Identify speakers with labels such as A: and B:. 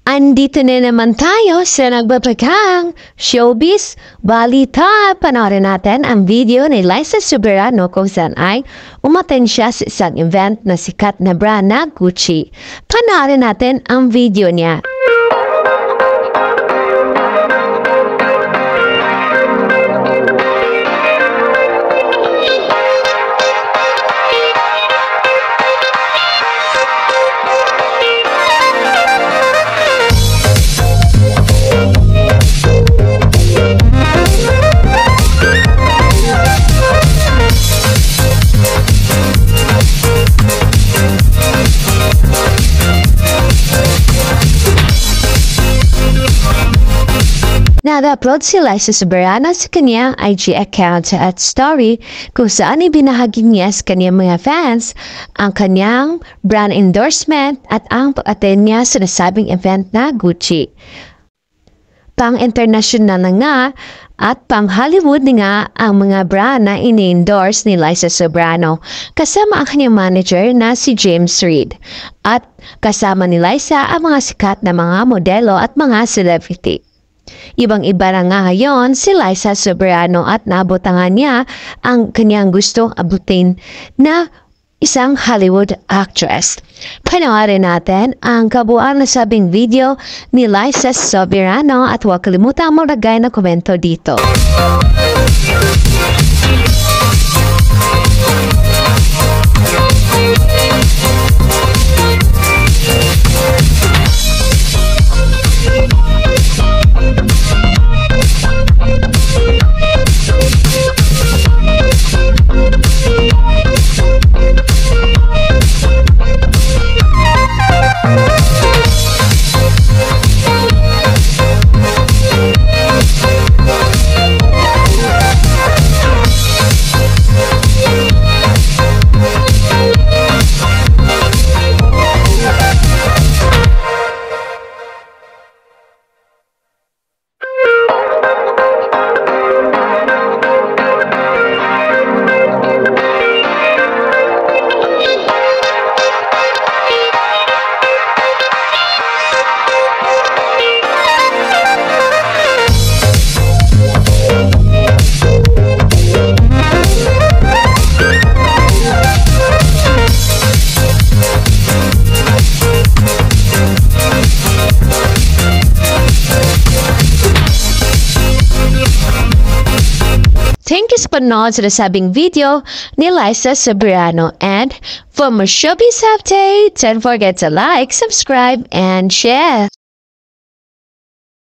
A: Andito na naman tayo sa nagbabagang showbiz balita. Panoorin natin ang video ni Liza Soberano kung saan ay umattend siya sa isang event na sikat na brand na Gucci. Panoorin natin ang video niya. Nag-upload si Liza Soberano sa kanyang IG account at story kung saan ibinahagi niya sa kanyang mga fans ang kanyang brand endorsement at ang pag-attend niya sa nasabing event na Gucci. Pang-international na nga at pang-Hollywood na nga ang mga brand na ini-endorse ni Liza Soberano kasama ang kanyang manager na si James Reid at kasama ni Liza ang mga sikat na mga modelo at mga celebrity. Ibang-iba na nga ngayon si Liza Soberano at nabutangan niya ang kanyang gustong abutin na isang Hollywood actress. Panoorin natin ang kabuuan na sabing video ni Liza Soberano at huwag kalimutang maglagay ng komento dito. Thank you sa panood sa nasabing video ni Liza Soberano. And for more showbiz updates, don't forget to like, subscribe, and share.